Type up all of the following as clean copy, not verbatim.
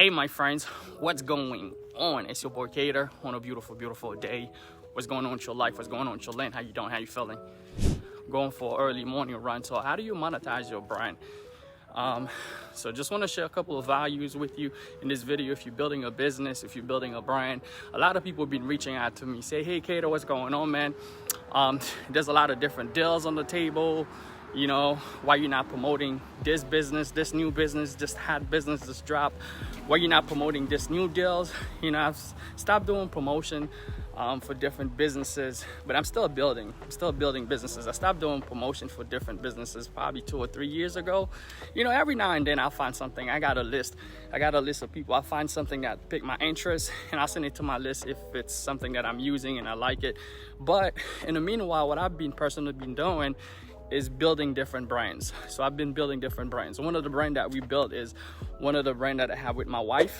Hey my friends, what's going on? It's your boy Keder on a beautiful day. What's going on with your life? What's going on with your land? How you doing? How you feeling? Going for an early morning run. So how do you monetize your brand? So just want to share a couple of values with you in this video. If you're building a business, if you're building a brand, a lot of people have been reaching out to me, say, hey Keder, what's going on, man? There's a lot of different deals on the table. You know, why you're not promoting this business, this new business, this hot business, this drop? Why you're not promoting this new deals? You know, I've stopped doing promotion for different businesses, but I'm still building businesses. I stopped doing promotion for different businesses probably 2 or 3 years ago. You know, every now and then I'll find something. I got a list of people. I find something that pique my interest and I'll send it to my list if it's something that I'm using and I like it. But in the meanwhile, what I've been personally doing is building different brands. So I've been building different brands. One of the brands that we built is one of the brands that I have with my wife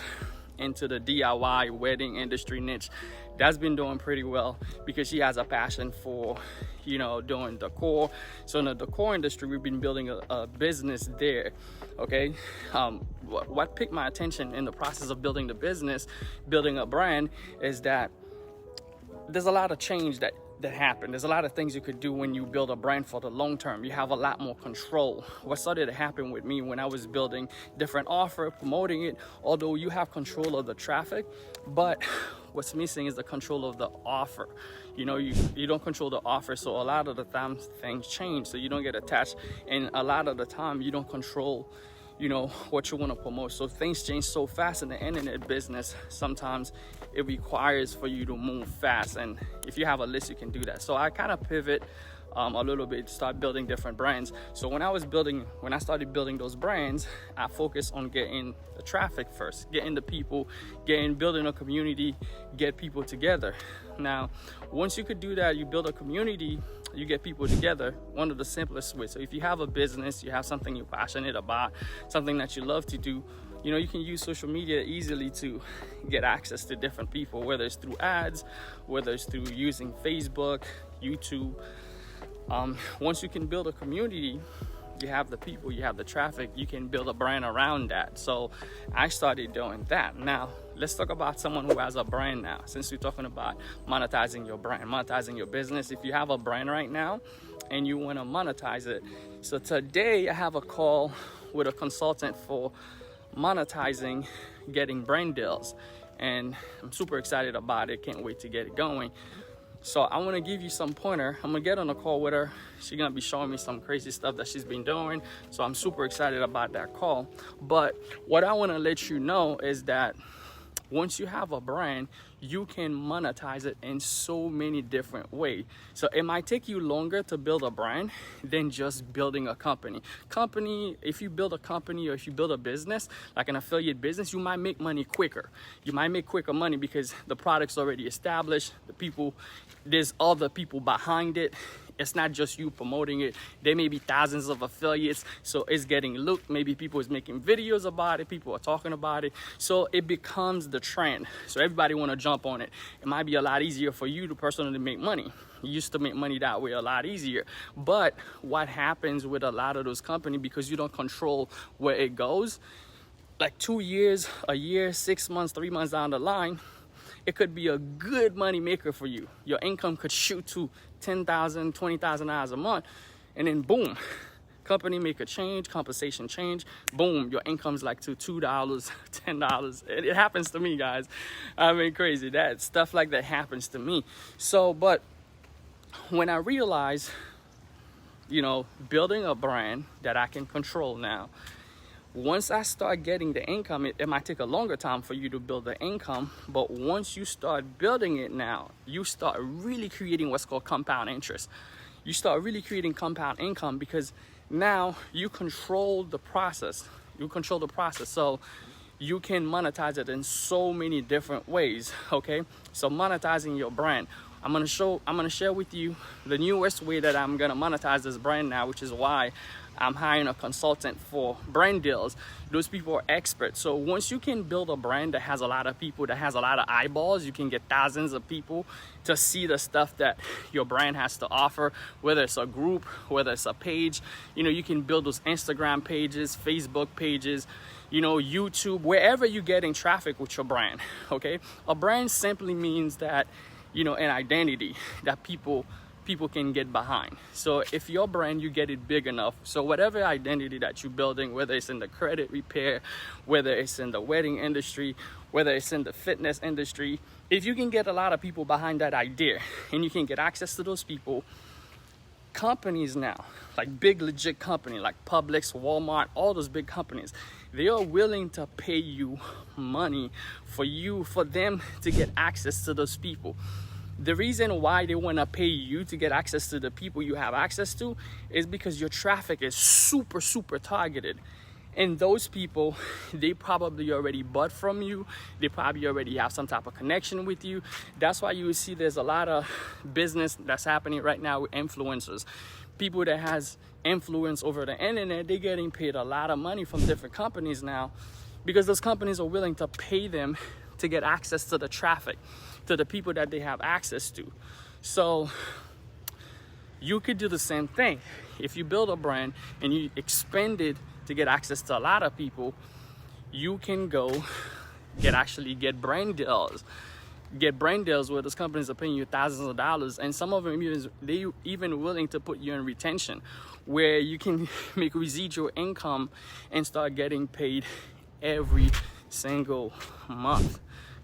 into the DIY wedding industry niche. That's been doing pretty well because she has a passion for, you know, doing decor. So in the decor industry, we've been building a business there. Okay, what piqued my attention in the process of building the business, building a brand, is that there's a lot of change that happen. There's a lot of things you could do when you build a brand for the long term. You have a lot more control. What started to happen with me when I was building different offer, promoting it, although you have control of the traffic, but what's missing is the control of the offer. You know, you don't control the offer, so a lot of the times things change, so you don't get attached, and a lot of the time you don't control, you know, what you want to promote. So things change so fast in the internet business. Sometimes it requires for you to move fast, and if you have a list, you can do that. So I kind of pivot a little bit, start building different brands. So when I started building those brands, I focused on getting the traffic first, getting the people, building a community, get people together. Now, once you could do that, you build a community, you get people together, one of the simplest ways. So if you have a business, you have something you're passionate about, something that you love to do, you know, you can use social media easily to get access to different people, whether it's through ads, whether it's through using Facebook, YouTube. Once you can build a community, you have the people, you have the traffic, you can build a brand around that. So I started doing that. Now, let's talk about someone who has a brand now. Since we're talking about monetizing your brand, monetizing your business, if you have a brand right now and you want to monetize it. So today I have a call with a consultant for monetizing, getting brand deals, and I'm super excited about it. Can't wait to get it going. So I want to give you some pointer. I'm gonna get on a call with her. She's gonna be showing me some crazy stuff that she's been doing. So I'm super excited about that call. But what I want to let you know is that once you have a brand, you can monetize it in so many different ways. So it might take you longer to build a brand than just building a company. If you build a company or if you build a business, like an affiliate business, you might make money quicker. You might make quicker money because the product's already established. There's other people behind it. It's not just you promoting it. There may be thousands of affiliates, so it's getting looked. Maybe people is making videos about it. People are talking about it. So it becomes the trend. So everybody want to jump on it. It might be a lot easier for you to personally make money. You used to make money that way a lot easier. But what happens with a lot of those companies, because you don't control where it goes, like 2 years, a year, 6 months, 3 months down the line, it could be a good money maker for you. Your income could shoot to $10,000, $20,000 a month, and then boom, company make a change, compensation change, boom, your income's like to $2, $10. It happens to me, guys. I mean, crazy. That stuff like that happens to me. So, but when I realized, you know, building a brand that I can control now, once I start getting the income, it might take a longer time for you to build the income, but once you start building it now, you start really creating what's called compound interest. You start really creating compound income because now you control the process. So you can monetize it in so many different ways, okay? So monetizing your brand. I'm gonna share with you the newest way that I'm gonna monetize this brand now, which is why I'm hiring a consultant for brand deals. Those people are experts. So once you can build a brand that has a lot of people, that has a lot of eyeballs, you can get thousands of people to see the stuff that your brand has to offer, whether it's a group, whether it's a page. You know, you can build those Instagram pages, Facebook pages, YouTube, wherever you're getting traffic with your brand. Okay, a brand simply means that, an identity that people can get behind. So if your brand, you get it big enough, so whatever identity that you're building, whether it's in the credit repair, whether it's in the wedding industry, whether it's in the fitness industry, if you can get a lot of people behind that idea and you can get access to those people, companies now, like big legit company like Publix, Walmart, all those big companies, they are willing to pay you money for them to get access to those people. The reason why they want to pay you to get access to the people you have access to is because your traffic is super, super targeted. And those people, they probably already bought from you. They probably already have some type of connection with you. That's why you see there's a lot of business that's happening right now with influencers. People that has influence over the internet, they're getting paid a lot of money from different companies now because those companies are willing to pay them to get access to the traffic, to the people that they have access to. So you could do the same thing. If you build a brand and you expand it to get access to a lot of people, you can go get brand deals. Get brand deals where those companies are paying you thousands of dollars, and some of them they even willing to put you in retention, where you can make residual income and start getting paid every single month,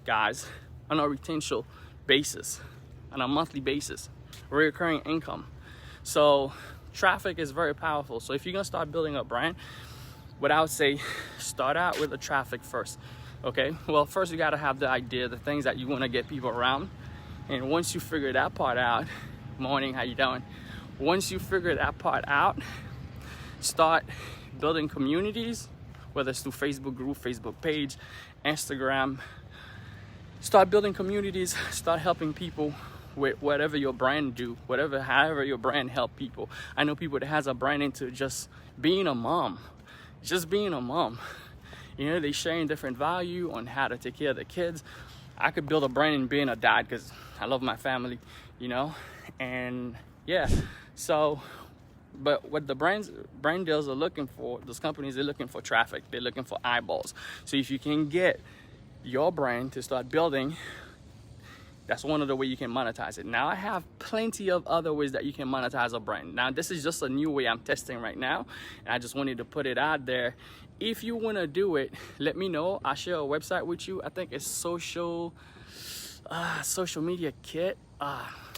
guys, on a retention basis, on a monthly basis, recurring income. So traffic is very powerful. So if you're gonna start building a brand, what I would say, start out with the traffic first. Okay, well, first you gotta have the idea, the things that you wanna get people around. And once you figure that part out, morning, how you doing? Once you figure that part out, start building communities, whether it's through Facebook group, Facebook page, Instagram. Start building communities, start helping people with whatever your brand do, however your brand help people. I know people that has a brand into just being a mom, they sharing different value on how to take care of the kids. I could build a brand in being a dad because I love my family, and yeah. So, but what the brand deals are looking for, those companies, they're looking for traffic, they're looking for eyeballs. So if you can get your brand to start building, that's one of the ways you can monetize it. Now I have plenty of other ways that you can monetize a brand. Now this is just a new way I'm testing right now, and I just wanted to put it out there. If you want to do it, let me know. I'll share a website with you. I think it's social media kit.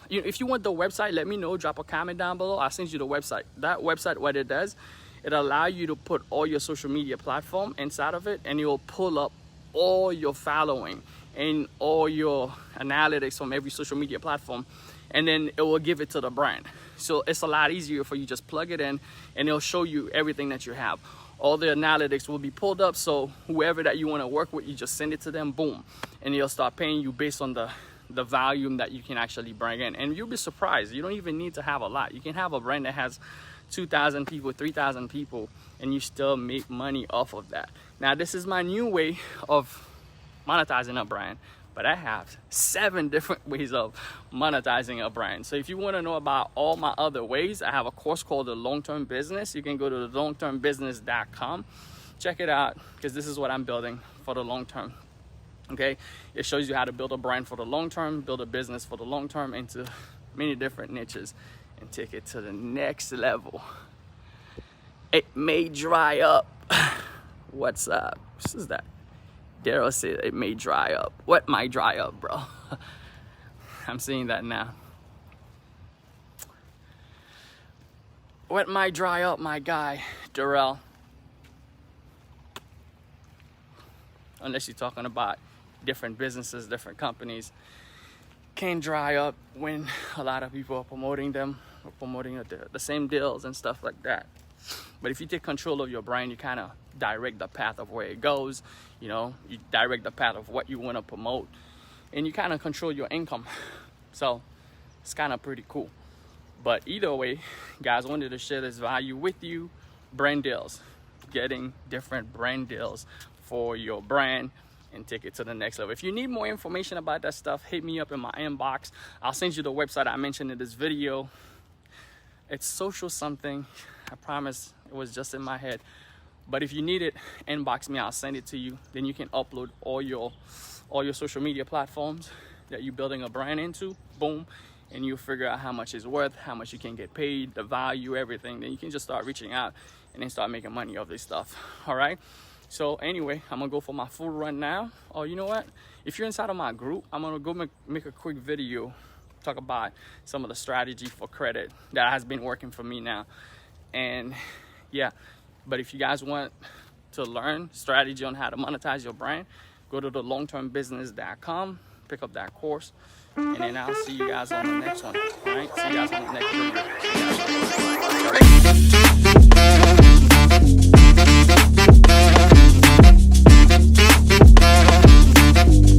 If you want the website, let me know. Drop a comment down below. I'll send you the website. That website, what it does, it allows you to put all your social media platform inside of it, and it will pull up all your following and all your analytics from every social media platform, and then it will give it to the brand. So it's a lot easier for you. Just plug it in and it'll show you everything that you have. All the analytics will be pulled up, so whoever that you want to work with, you just send it to them, boom, and they'll start paying you based on the volume that you can actually bring in. And you'll be surprised, you don't even need to have a lot. You can have a brand that has 2,000 people, 3,000 people, and you still make money off of that. Now this is my new way of monetizing a brand, but I have 7 different ways of monetizing a brand. So if you want to know about all my other ways, I have a course called The Long-Term Business. You can go to thelongtermbusiness.com, check it out, because this is what I'm building for the long term. Okay, it shows you how to build a brand for the long term, build a business for the long term into many different niches, and take it to the next level. It may dry up. What's up? This is that. Daryl said it may dry up. What might dry up, bro? I'm seeing that now. What might dry up, my guy, Darrell? Unless you're talking about different businesses, different companies, can dry up when a lot of people are promoting them, or promoting the same deals and stuff like that. But if you take control of your brand, you kind of direct the path of where it goes. You direct the path of what you want to promote, and you kind of control your income. So it's kind of pretty cool. But either way, guys, I wanted to share this value with you. Brand deals, getting different brand deals for your brand and take it to the next level. If you need more information about that stuff, hit me up in my inbox. I'll send you the website I mentioned in this video. It's social something. I promise it was just in my head. But if you need it, inbox me, I'll send it to you. Then you can upload all your social media platforms that you're building a brand into, boom, and you'll figure out how much it's worth, how much you can get paid, the value, everything. Then you can just start reaching out and then start making money off this stuff. All right. So anyway, I'm gonna go for my full run now. Oh, you know what? If you're inside of my group, I'm gonna go make a quick video, talk about some of the strategy for credit that has been working for me now. And yeah, but if you guys want to learn strategy on how to monetize your brand, go to the longtermbusiness.com, pick up that course, and then I'll see you guys on the next one. All right, see you guys on the next video.